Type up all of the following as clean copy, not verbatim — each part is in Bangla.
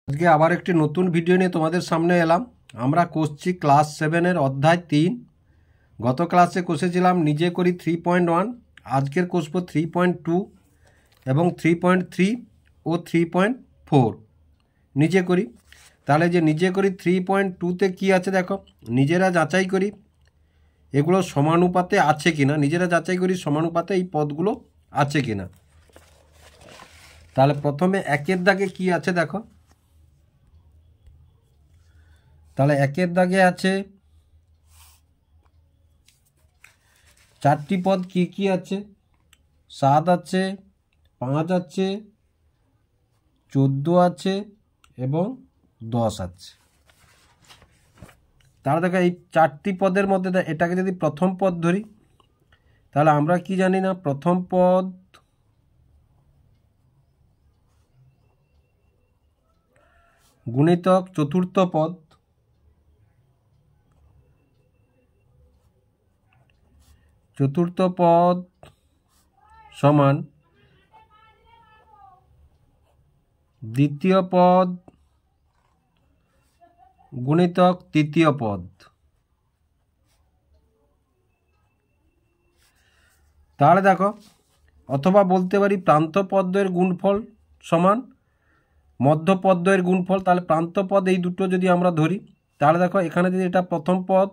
আজকে আবার একটি নতুন ভিডিও নিয়ে তোমাদের সামনে এলাম। আমরা করছি ক্লাস 7-এর অধ্যায় 3। গত ক্লাসে কষেছিলাম নিজে করি 3.1, আজকের কষবো 3.2 এবং 3.3 ও 3.4 নিজে করি। তাহলে যে নিজে করি 3.2-তে কী আছে দেখো, নিজেরা যাচাই করি এগুলো সমানুপাতে আছে কিনা, নিজেরা যাচাই করি সমানুপাতে এই পদগুলো আছে কিনা। তাহলে প্রথমে একের দাগে কি আছে দেখো, তাহলে একের দাগে আছে চারটি পদ। কি কি আছে? 7 আছে, 5 আছে, 14 আছে এবং 10 আছে। তাহলে দেখো এই চারটি পদের মধ্যে এটাকে যদি প্রথম পদ ধরি, তাহলে আমরা কি জানি না, প্রথম পদ গুণিতক চতুর্থ পদ, চতুর্থ পদ সমান দ্বিতীয় পদ গুণিতক তৃতীয় পদ। তাহলে দেখো, অথবা বলতে পারি প্রান্ত পদ্মের গুণফল সমান মধ্যপদ্মের গুণফল। তাহলে প্রান্ত পদ এই দুটো যদি আমরা ধরি, তাহলে দেখো এখানে যদি এটা প্রথম পদ,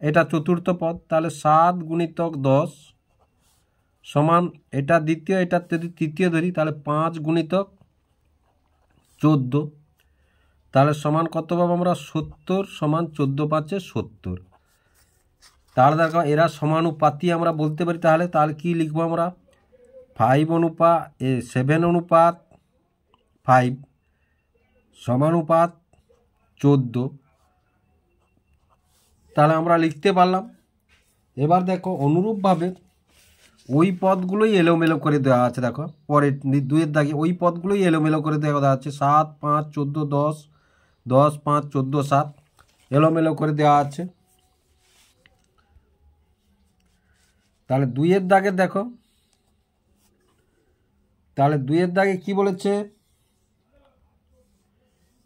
এটা চতুর্থ পদ, তাহলে 7 গুণিতক 10 সমান এটা দ্বিতীয়, এটা যদি তৃতীয় ধরি তাহলে 5 গুণিতক 14, তাহলে সমান কত পাবো আমরা? 70 সমান 14 5 70। তাহলে দেখো এরা সমানুপাতি আমরা বলতে পারি। তাহলে কি লিখবো আমরা? 7 অনুপাত 5 সমানুপাত 14, তাহলে আমরা লিখতে পারলাম। এবার দেখো অনুরূপভাবে ওই পদগুলোই এলোমেলো করে দেওয়া আছে। দেখো পরের 2-এর দাগে ওই পদগুলোই এলোমেলো করে দেওয়া আছে। 7 5 14 10, 10 5 14 7 এলোমেলো করে দেওয়া আছে। তাহলে 2-এর দাগে দেখো, তাহলে 2-এর দাগে কি বলেছে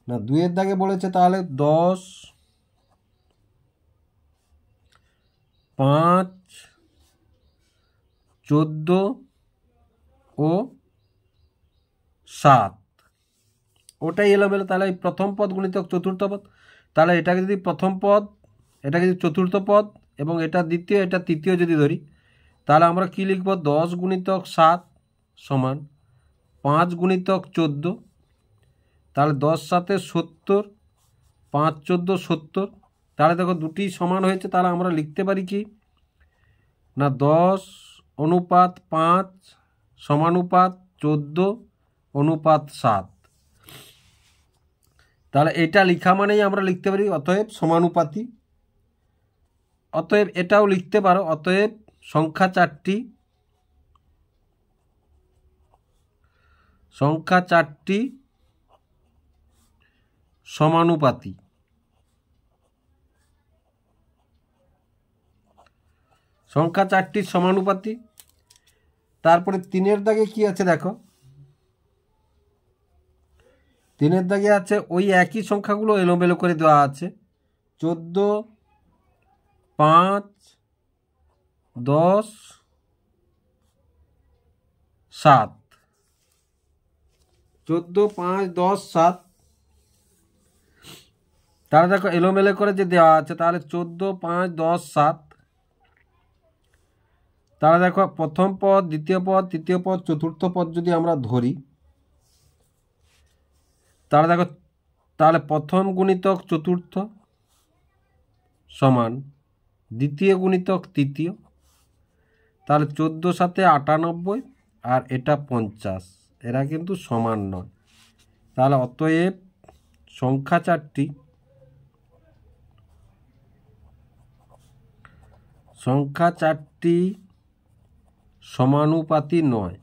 না, 2-এর দাগে বলেছে তাহলে 10 5 14 ও 7 ওটাই এলোমেলো। তাহলে এই প্রথম পদ গুণিতক চতুর্থ পদ, তাহলে এটাকে যদি প্রথম পদ, এটাকে যদি চতুর্থ পদ এবং এটা দ্বিতীয়, এটা তৃতীয় যদি ধরি, তাহলে আমরা কি লিখব? 10 গুণিতক 7 সমান 5 গুণিতক 14, তাহলে 10 7 70, 5 14 70। তাহলে দেখো দুটি সমান হয়েছে। তাহলে আমরা লিখতে পারি কি না, 10 অনুপাত 5 সমানুপাত 14 অনুপাত 7। তাহলে এটা লেখা মানেই আমরা লিখতে পারি অতএব সমানুপাতি। অতএব এটাও লিখতে পারো, অতএব সংখ্যা চারটি সমানুপাতি। সংখ্যা চারটি সমানুপাতি। তারপরে 3-এর দাগে কি আছে দেখো, 3-এর দাগে আছে ওই একই সংখ্যাগুলো এলোমেলো করে দেওয়া আছে। 14 5 10 7, 14 5 10 7। তাহলে দেখো এলোমেলো করে যে দেওয়া আছে, তাহলে 14 5 10 7। তাহলে দেখো প্রথম পদ দ্বিতীয় পদ তৃতীয় পদ চতুর্থ পদ যদি আমরা ধরি, তাহলে দেখো, তাহলে প্রথম গুণিতক চতুর্থ সমান দ্বিতীয় গুণিতক তৃতীয়, তাহলে 14 7 98 আর এটা 50, এরা কিন্তু সমান নয়। তাহলে অতএব সংখ্যা চারটি সমানুপাতি নয়,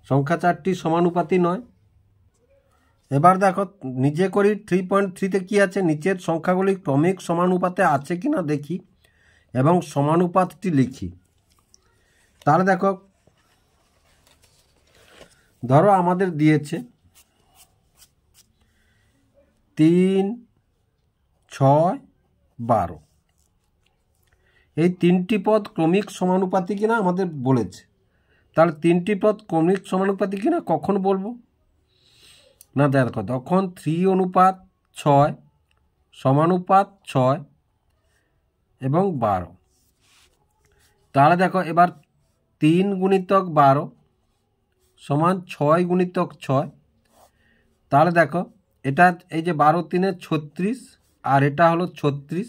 সংখ্যা চারটি সমানুপাতি নয়। এবার দেখো নিজে করি 3.3-তে কি আছে, নিচের সংখ্যাগুলি ক্রমিক সমানুপাতে আছে কিনা দেখি এবং সমানুপাতটি লিখি। তাহলে দেখো ধরো আমাদের দিয়েছে 3, 6, 12, এই তিনটি পদ ক্রমিক সমানুপাতি কিনা আমাদের বলেছে। তাহলে তিনটি পদ ক্রমিক সমানুপাতি কিনা কখন বলবো না, দেখো তখন 3:6 সমানুপাত 6 এবং 12। তাহলে দেখো এবার 3 গুণিতক 12 সমান 6 গুণিতক 6। তাহলে দেখো এটা এই যে 12 3 36 আর এটা হলো 36,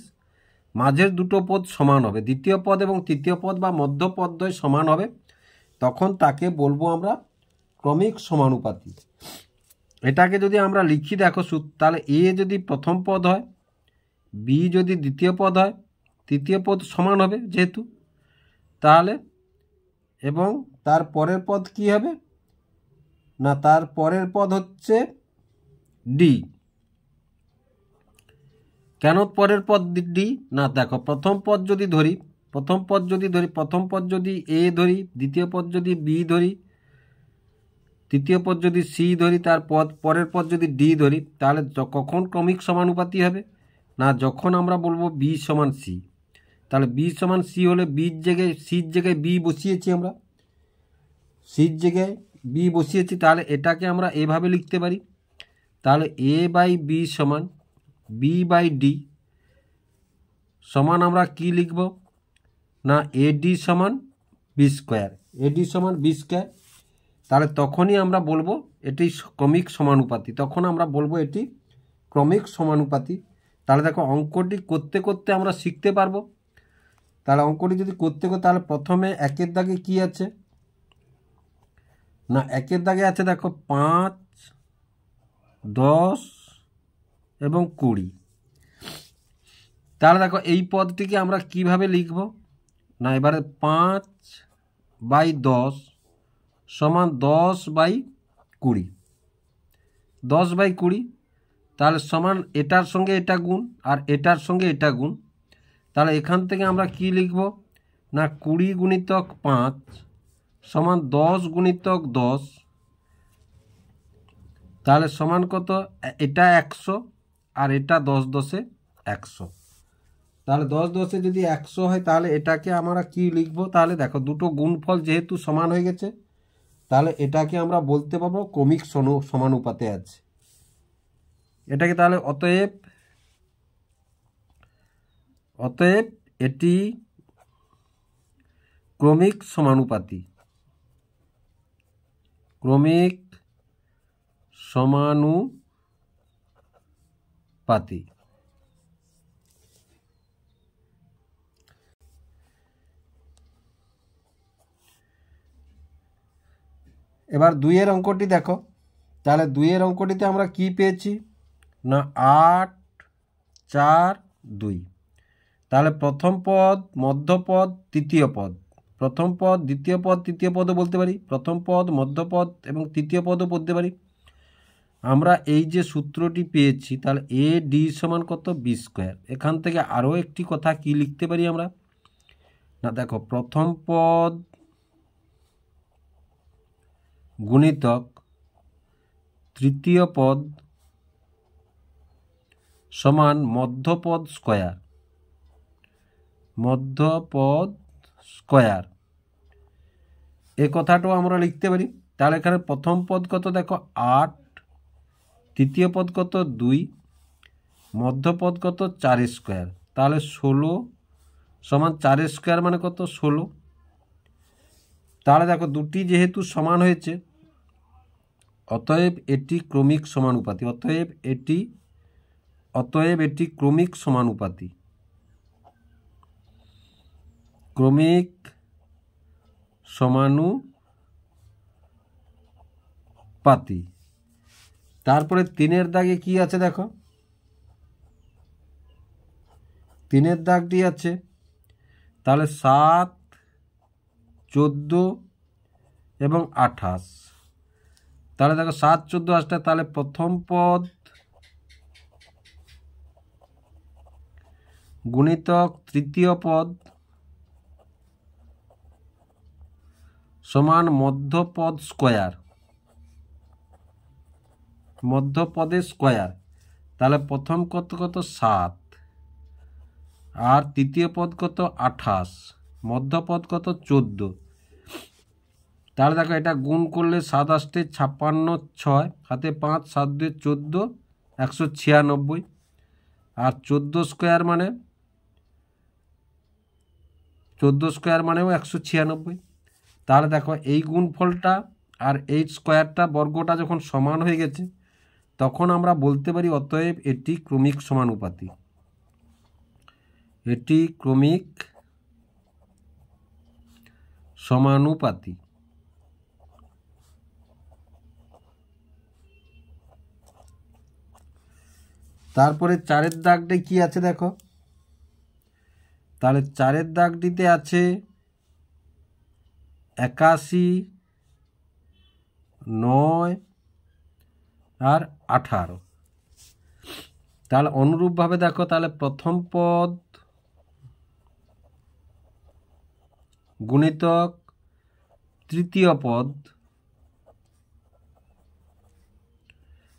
মাঝের দুটো পদ সমান হবে, দ্বিতীয় পদ এবং তৃতীয় পদ বা মধ্য পদদ্বয় সমান হবে, তখন তাকে বলবো আমরা ক্রমিক সমানুপাতি। এটাকে যদি আমরা লিখি দেখো তাহলে এ যদি প্রথম পদ হয়, বি যদি দ্বিতীয় পদ হয়, তৃতীয় পদ সমান হবে যেহেতু, তাহলে এবং তার পরের পদ কি হবে না, তার পরের পদ হচ্ছে ডি। কেন পরের পদ ডি না, দেখো প্রথম পদ যদি ধরি, প্রথম পদ যদি এ ধরি, দ্বিতীয় পদ যদি বি ধরি, তৃতীয় পদ যদি সি ধরি, তার পরের পদ যদি ডি ধরি, তাহলে কখন ক্রমিক সমানুপাতি হবে না, যখন আমরা বলবো বি সমান সি। তাহলে বি সমান সি হলে বির জায়গায় সির জায়গায় বি বসিয়েছি, আমরা সির জায়গায় বি বসিয়েছি, তাহলে এটাকে আমরা এভাবে লিখতে পারি। তাহলে এ বাই বি সমান বি বাই ডি সমান আমরা কি লিখব না, এডি সমান বি স্কোয়ার, এডি সমান বি স্কোয়ার। তাহলে তখনই আমরা বলবো এটি ক্রমিক সমানুপাতি, তখন আমরা বলবো এটি ক্রমিক সমানুপাতি। তাহলে দেখো অঙ্কটি করতে করতে আমরা শিখতে পারবো। তাহলে অঙ্কটি যদি করতে তাহলে প্রথমে একের দাগে কি আছে না, একের দাগে আছে দেখো 5, 10 এবং 20। তাহলে দেখো এই পদটিকে আমরা কিভাবে লিখব না, এবারে 5/10 সমান 10/20, 10/20, তাহলে সমান এটার সঙ্গে এটা গুণ আর এটার সঙ্গে এটা গুণ। তাহলে এখান থেকে আমরা কি লিখব না, 20 গুণিতক 5 সমান 10 গুণিতক 10, তাহলে সমান কত, এটা 100 আর এটা 10 10 100। তাহলে 10 10 যদি 100 হয়, তাহলে এটাকে আমরা কি লিখব, তাহলে দেখো দুটো গুণফল যেহেতু সমান হয়ে গেছে, তাহলে এটাকে আমরা বলতে পারবো ক্রমিক সমানুপাতে আছে এটাকে। তাহলে অতএব এটি ক্রমিক সমানুপাতি, ক্রমিক সমানুপাতি। এবার 2-এর অঙ্কটি দেখো। তাহলে 2-এর অঙ্কটিতে আমরা কি পেয়েছি না, 8, 4, 2। তাহলে প্রথম পদ, মধ্যপদ, তৃতীয় পদ, প্রথম পদ, দ্বিতীয় পদ, তৃতীয় পদও বলতে পারি, প্রথম পদ, মধ্যপদ এবং তৃতীয় পদও বলতে পারি। আমরা এই যে সূত্রটি পেয়েছি, তাহলে এ ডি সমান কত, বি স্কোয়ার। এখান থেকে আরও একটি কথা কি লিখতে পারি আমরা না, দেখো প্রথম পদ গুণিতক তৃতীয় পদ সমান মধ্যপদ স্কোয়ার, মধ্যপদ স্কোয়ার, এই কথাটাও আমরা লিখতে পারি। তাহলে এখানে প্রথম পদ কত দেখো 8, তৃতীয় পদ কত 2, মধ্যপদ কত 4 স্কোয়ার, তাহলে 16 সমান 4 স্কোয়ার মানে কত 16। তাহলে দেখো দুটি যেহেতু সমান হয়েছে, অতএব এটি ক্রমিক সমানুপাতি, অতএব এটি ক্রমিক সমানুপাতি, ক্রমিক সমানুপাতি। তারপরে 3-এর দাগে কি আছে দেখো, 3-এর দাগটি আছে তাহলে 7, 14 এবং 28। তাহলে দেখো 7, 14, 28, তাহলে প্রথম পদ গুণিতক তৃতীয় পদ সমান মধ্যপদ স্কোয়ার, মধ্যপদের স্কোয়ার, তাহলে প্রথম কত 7 আর তৃতীয় পদ কত 28, মধ্যপদ কত 14। তাহলে দেখো এটা গুণ করলে 7 8 56, 6 হাতে 5, 7 2 14, 196। আর 14 স্কোয়ার মানে 196। তাহলে দেখো এই গুণফলটা আর এই স্কোয়ারটা বর্গটা যখন সমান হয়ে গেছে তখন আমরা বলতে পারি অতএব এটি ক্রমিক সমানুপাতি। এটি ক্রমিক সমানুপাতি। তারপরে 4-এর দাগটি কি আছে দেখো, তাহলে 4-এর দাগটিতে আছে 81, 9 আর 18। তাহলে অনুরূপভাবে দেখো, তাহলে প্রথম পদ গুণিতক তৃতীয় পদ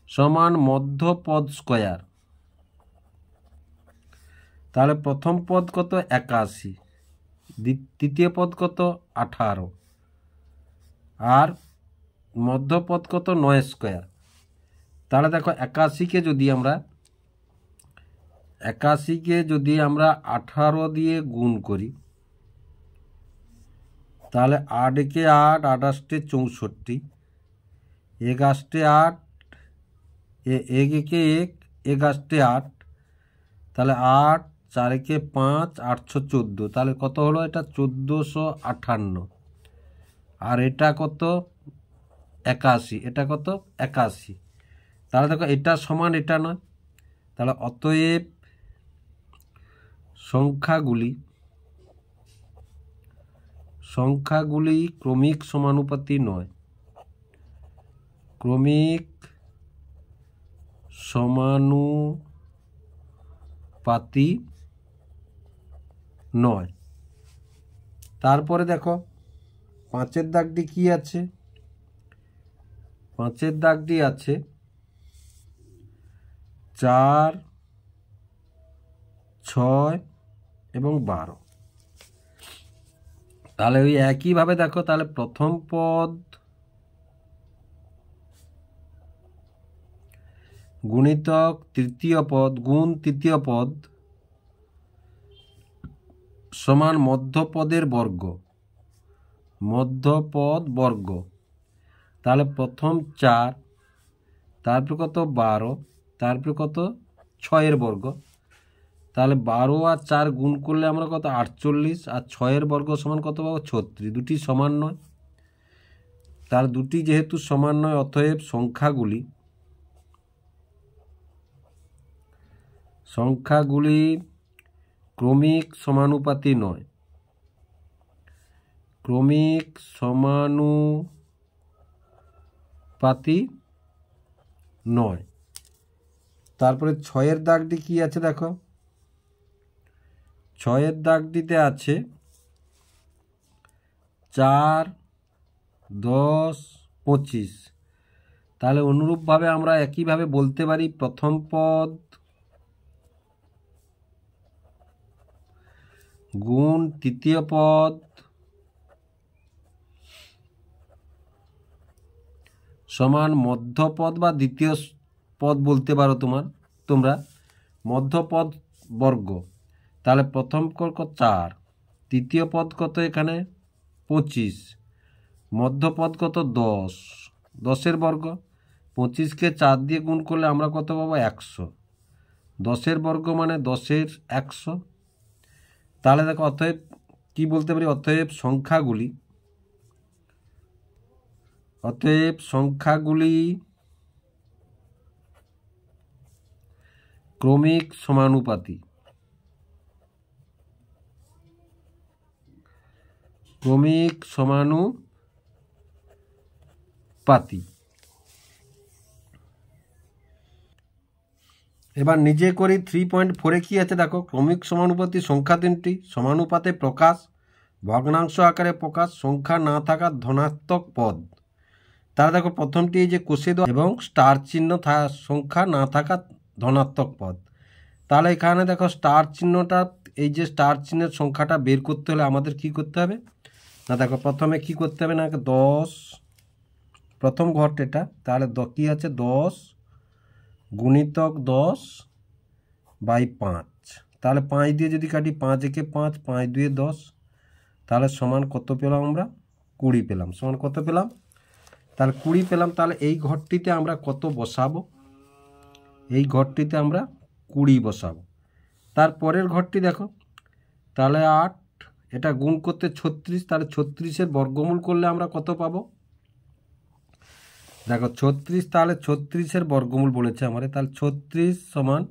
সমান মধ্যপদ স্কোয়ার। তাহলে প্রথম পদ কত 81, তৃতীয় পদ কত 18 আর মধ্যপদ কত 9 স্কোয়ার। তাহলে দেখো 81কে যদি আমরা 18 দিয়ে গুণ করি তাহলে 8 × 8, 8 × 8 = 64, 1 × 8 = 8, 1 × 1, 1 × 8 = 8, তাহলে 8, 4 × 5, 814। তাহলে কত হলো এটা 1458। আর এটা কত 81, এটা কত 81। তাহলে দেখো এটা সমান এটা নয়, তাহলে অতএব সংখ্যাগুলি ক্রমিক সমানুপাতি নয়। ক্রমিক সমানুপাতি নয়। তারপরে দেখো 5-এর দাগটি কি আছে, 5-এর দাগটি আছে 4, 6 এবং 12। তাহলে ওই একইভাবে দেখো, তাহলে প্রথম পদ গুণিতক তৃতীয় পদ গুণ তৃতীয় পদ সমান মধ্যপদের বর্গ, মধ্যপদ বর্গ। তাহলে প্রথম 4, তারপর কত 12, তারপর কত 6-এর বর্গ। তাহলে 12 আর 4 গুণ করলে আমরা কত 48, আর 6-এর বর্গ সমান কত পাবো 36। দুটি সমান নয়, তার দুটি যেহেতু সমান নয় অতএব সংখ্যাগুলি ক্রমিক সমানুপাতি নয়। ক্রমিক সমানুপাতি নয়। তারপরে 6-এর দাগটি কি আছে দেখো, 6-এর দাগটিতে আছে 4, 10, 25। তাহলে অনুরূপভাবে আমরা একইভাবে বলতে পারি প্রথম পদ গুণ তৃতীয় পদ সমান মধ্যপদ বা দ্বিতীয় পদ বলতে পারো তোমরা মধ্যপদ বর্গ। তাহলে প্রথম কত 4, তৃতীয় পদ কত এখানে 25, মধ্যপদ কত 10, 10-এর বর্গ। 25কে 4 দিয়ে গুণ করলে আমরা কত পাবো 100, 10-এর বর্গ মানে 10-এর 100। তাহলে দেখো অতএব কি বলতে পারি, অতএব সংখ্যাগুলি ক্রমিক সমানুপাতি। ক্রমিক সমানুপাতি। এবার নিজে করি 3.4-এ কি আছে দেখো, ক্রমিক সমানুপাতি সংখ্যা তিনটি সমানুপাতে প্রকাশ, ভগ্নাংশ আকারে প্রকাশ, সংখ্যা না থাকা ধনাত্মক পদ। তাহলে দেখো প্রথমটি এই যে কষে দেওয়া এবং স্টার চিহ্ন সংখ্যা না থাকা ধনাত্মক পদ। তাহলে এখানে দেখো স্টার চিহ্নটা, এই যে স্টার চিহ্নের সংখ্যাটা বের করতে হলে আমাদের কি করতে হবে না, দেখো প্রথমে কি করতে হবে না, 10 প্রথম ঘরটা এটা, তাহলে কি আছে 10 গুণিতক 10 বাই 5। তাহলে 5 দিয়ে যদি কাটি 5 একে 5, 5 2 10, তাহলে সমান কত পেলাম আমরা, 20 পেলাম। সমান কত পেলাম, তাহলে 20 পেলাম। তাহলে এই ঘরটিতে আমরা কত বসাবো, এই ঘরটিতে আমরা 20 বসাবো। তারপরের ঘরটি দেখো, তাহলে 8, এটা গুণ করতে 36, তাহলে 36-এর বর্গমূল করলে আমরা কত পাবো, দেখো 36, তাহলে 36-এর বর্গমূল বলেছে আমাদের, তাহলে 36 সমান,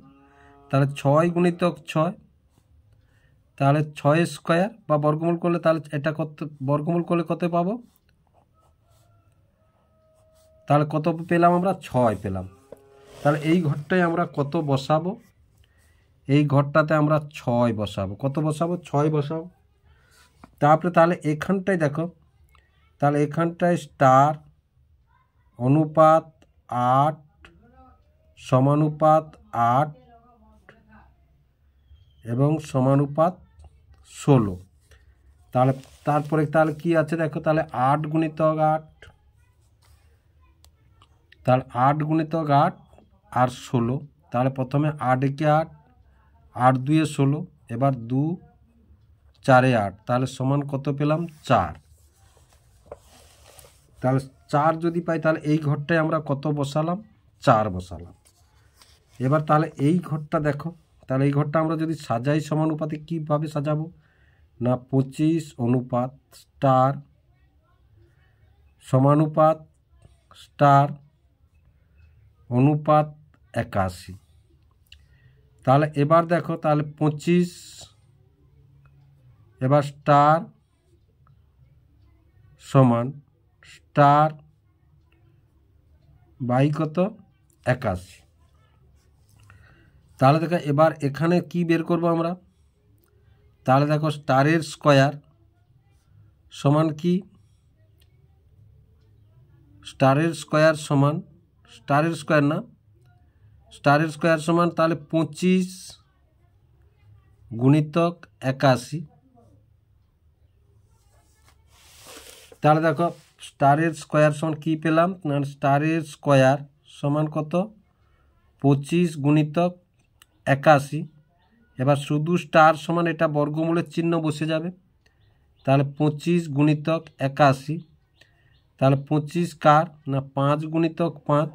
তাহলে 6 গুণিতক 6, তাহলে 6 স্কোয়ার বা বর্গমূল করলে, তাহলে এটা কত বর্গমূল করলে কত পাবো, তাহলে কত পেলাম আমরা, 6 পেলাম। তাহলে এই ঘরটায় আমরা কত বসাবো, এই ঘরটাতে আমরা 6 বসাবো। কত বসাবো, 6 বসাবো। তারপরে তাহলে এখানটায় দেখো, তাহলে এখানটায় স্টার অনুপাত 8 সমানুপাত 8 এবং সমানুপাত 16। তাহলে তারপরে তাহলে কি আছে দেখো, তাহলে 8 গুণিতক 8, তাহলে 8 গুণিতক 8 আর 16। তাহলে প্রথমে 8 একে 8, 8 2 16, এবার 2 4 8, তাহলে সমান কত পেলাম, 4। তাহলে 4 যদি পাই, তাহলে এই ঘরটায় আমরা কত বসালাম, 4 বসালাম। এবার তাহলে এই ঘরটা দেখো, তাহলে এই ঘরটা আমরা যদি সাজাই সমানুপাতে কীভাবে সাজাবো না, 25 অনুপাত স্টার সমানুপাত স্টার অনুপাত 81। তাহলে এবার দেখো, তাহলে 25 এবার স্টার সমান স্টার বাই কত, 81। তাহলে দেখো এবার এখানে কি বের করব আমরা, তাহলে দেখো স্টারের স্কোয়ার সমান কি, স্টারের স্কোয়ার সমান, স্টারের স্কোয়ার না, স্টারের স্কোয়ার সমান তাহলে 25 গুণিতক 81। তাহলে দেখো স্টারের স্কোয়ার সমান কী পেলাম না, স্টারের স্কোয়ার সমান কত, 25 গুণিতক 81। এবার শুধু স্টার সমান এটা বর্গমূলের চিহ্ন বসে যাবে, তাহলে 25 গুণিতক 81, তাহলে 25 কার না 5 গুণিতক 5,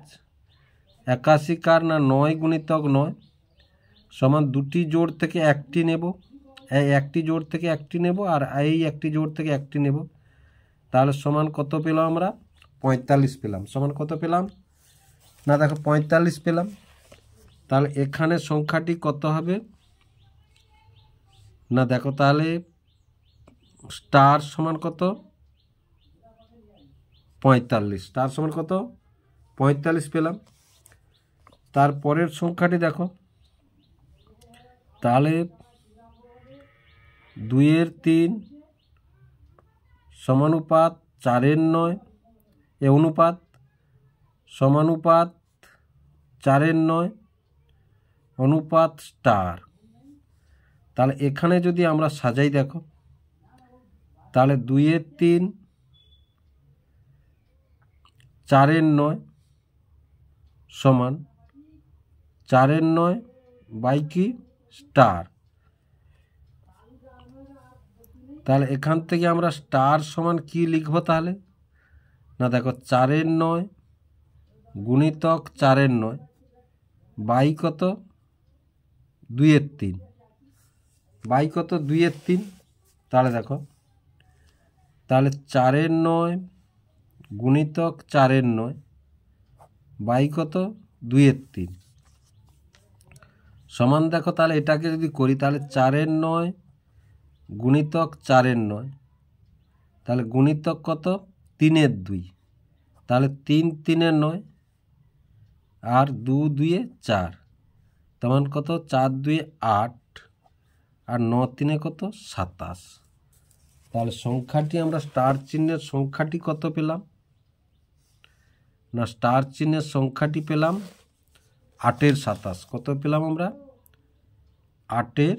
81 কার না 9 গুণিতক 9, সমান দুটি জোড় থেকে একটি নেব, এই একটি জোড় থেকে একটি নেব আর এই একটি জোড় থেকে একটি নেব, তাহলে সমান কত পেলাম আমরা, 45 পেলাম। সমান কত পেলাম না, দেখো 45 পেলাম। তাহলে এখানে সংখ্যাটি কত হবে না, দেখো তাহলে স্টার সমান কত, 45, স্টার সমান কত, 45 পেলাম। তারপরের সংখ্যাটি দেখো, তাহলে 2 3 সমানুপাত 4 9, এ অনুপাত সমানুপাত 4 9 অনুপাত স্টার। তাহলে এখানে যদি আমরা সাজাই দেখো, তাহলে 2 3 4 9 সমান 4 9 বাই কি স্টার। তাহলে এখান থেকে আমরা স্টার সমান কি লিখব, তাহলে না দেখো 4 9 গুণিতক 4 9 বাই কত 2 3, বাই কত 2 3। তাহলে দেখো, তাহলে 4 9 গুণিতক 4 9 বাই কত 2 3 সমান, দেখো তাহলে এটাকে যদি করি, তাহলে 4 9 গুণিতক 4 9, তাহলে গুণিতক কত 3 2, তাহলে 3 3 9 আর 2 2 4, তেমন কত 4 2 8 আর 9 3 কত 27। তাহলে সংখ্যাটি আমরা স্টার চিহ্নের সংখ্যাটি কত পেলাম না স্টার চিহ্নের সংখ্যাটি পেলাম 8-এর 27। কত পেলাম আমরা? 8-এর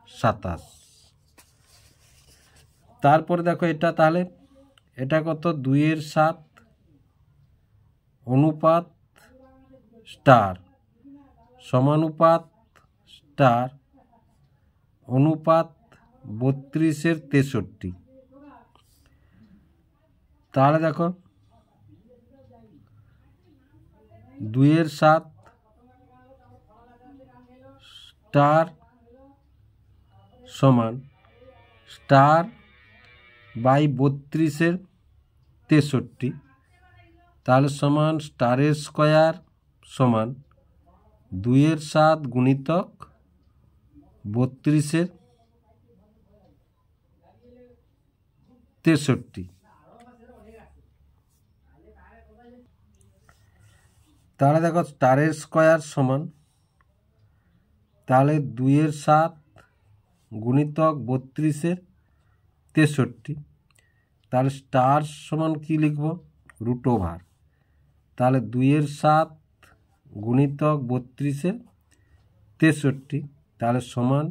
27। তারপরে দেখো এটা, তাহলে এটা কত? 2-এর 7 অনুপাত স্টার সমানুপাত স্টার অনুপাত 32-এর 63। তাহলে দেখো 2-এর 7 স্টার সমান স্টার বাই 32-এর 63, তাহলে সমান স্টারের স্কোয়ার সমান 2-এর 7 গুণিতক 32-এর 63। তাহলে দেখো স্টারের স্কোয়ার সমান, তাহলে 2-এর 7 গুণিতক 32-এর 63, তাহলে স্টার সমান কি লিখব? রুট ওভার, তাহলে 2-এর 7 গুণিতক 32-এর 63, তাহলে সমান,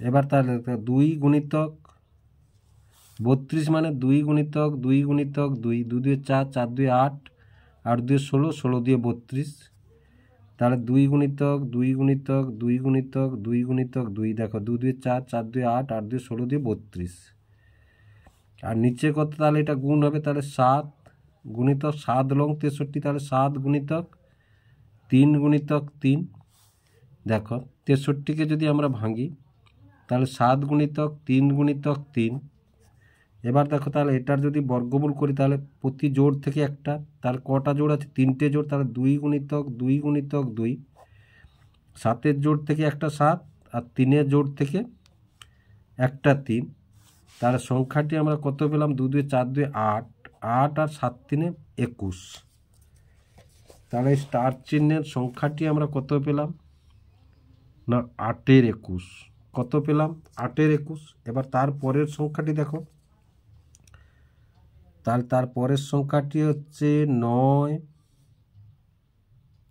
এবার তাহলে 2 গুণিতক 32 মানে 2 গুণিতক 2 গুণিতক 2, 2 2 4, 4 2 8, 8 2 16, 16 2 32, তাহলে 2 গুণিতক 2 গুণিতক 2 গুণিতক 2 গুণিতক 2, দেখো 2 2 4, 4 2 8, 8 2 16 2 32, আর নিচে কত? তাহলে এটা গুণ হবে, তাহলে 7 গুণিতক 7 লং 63, তাহলে 7 গুণিতক 3 গুণিতক 3, দেখো 63-কে যদি আমরা ভাঙি তাহলে 7 গুণিতক 3 গুণিতক 3। এবার দেখো তাহলে এটার যদি বর্গমূল করি তাহলে প্রতি জোড় থেকে একটা, তাহলে কটা জোড় আছে? 3টে জোড়, তাহলে 2 গুণিতক 2 গুণিতক 2, 7-এর জোড় থেকে একটা 7 আর 3-এর জোড় থেকে একটা 3, তাহলে সংখ্যাটি আমরা কত পেলাম? 2 2 4 2 8, 8 আর 7 3 21। তাহলে স্টার চিহ্নের সংখ্যাটি আমরা কত পেলাম? না 8-এর 21। কত পেলাম? 8-এর 21। এবার তারপরের সংখ্যাটি দেখো, তাহলে তারপরের সংখ্যাটি হচ্ছে 9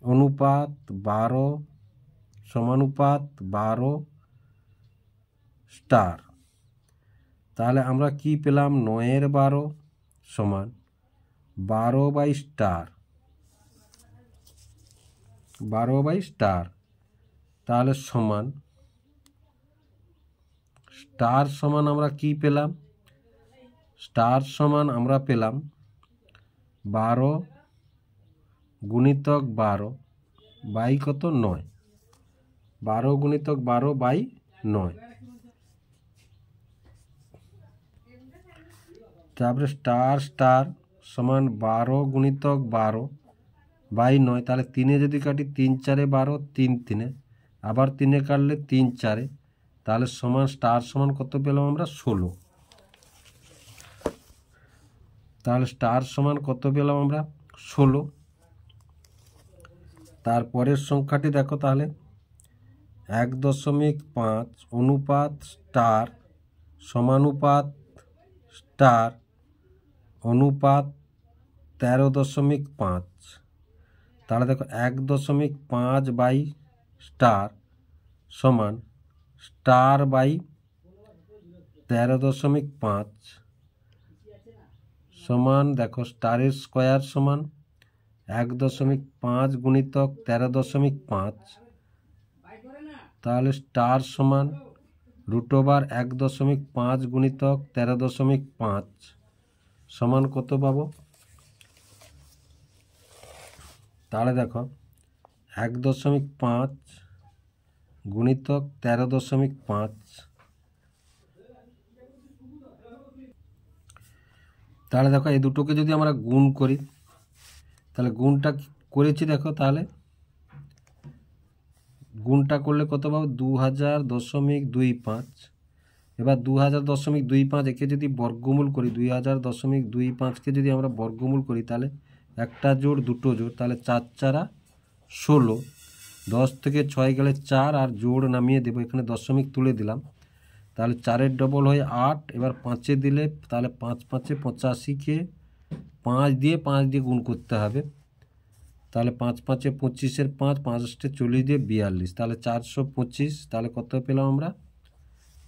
অনুপাত 12 সমানুপাত 12 স্টার। তাহলে আমরা কি পেলাম? 9-এর 12 সমান 12 বাই স্টার, 12 বাই স্টার, তাহলে সমান স্টার সমান আমরা কি পেলাম? স্টার সমান আমরা পেলাম 12 গুণিতক 12 বাই কত? 9, 12 গুণিতক 12 বাই 9। তারপরে স্টার স্টার সমান 12 গুণিতক 12 বাই 9, তাহলে 3-এ যদি কাটি 3 4 12, 3 3, আবার 3-এ কাটলে 3 4, তাহলে সমান স্টার সমান কত পেলাম আমরা? 16। তাহলে স্টার সমান কত পেলাম আমরা? 16। তারপরের সংখ্যাটি দেখো, তাহলে 1.5 অনুপাত স্টার সমানুপাত স্টার অনুপাত 13.5, তাহলে দেখো 1.5 বাই স্টার সমান স্টার বাই 13.5 সমান, দেখো স্টারের স্কোয়ার সমান 1.5 গুণিতক 13.5, তাহলে স্টার সমান রুট ওভার 1.5 গুণিতক 13.5 সমান কত পাবো? তাহলে দেখো 1.5 গুণিতক 13.5, তাহলে দেখো এই দুটোকে যদি আমরা গুণ করি, তাহলে গুণটা করেছি দেখো, তাহলে গুণটা করলে কত পাবো? 2000.25। এবার 2000.25 একে যদি বর্গমূল করি, 2000.25কে যদি আমরা বর্গমূল করি তাহলে একটা জোড় দুটো জোড়, তাহলে 4 4 16, 10 থেকে 6 গেলে 4 আর জোড় নামিয়ে দেবো, এখানে দশমিক তুলে দিলাম, তাহলে 4-এর ডবল হয় 8, এবার 5-এ দিলে তাহলে 5 5 85কে 5 দিয়ে গুণ করতে হবে। তাহলে 5 5 25-এর 5, 5 40 দিয়ে 42, তাহলে 425। তাহলে কত পেলাম আমরা?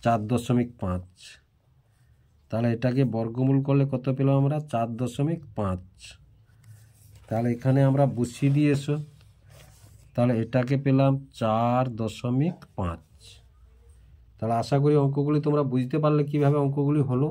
4.5। তাহলে এটাকে বর্গমূল করলে কত পেলাম আমরা? 4.5। তাহলে এখানে আমরা বসিয়ে দিয়ে এসো। তাহলে এটাকে পেলাম 4.5। তাহলে আশা করি অঙ্কগুলি তোমরা বুঝতে পারলে কীভাবে অঙ্কগুলি হলো।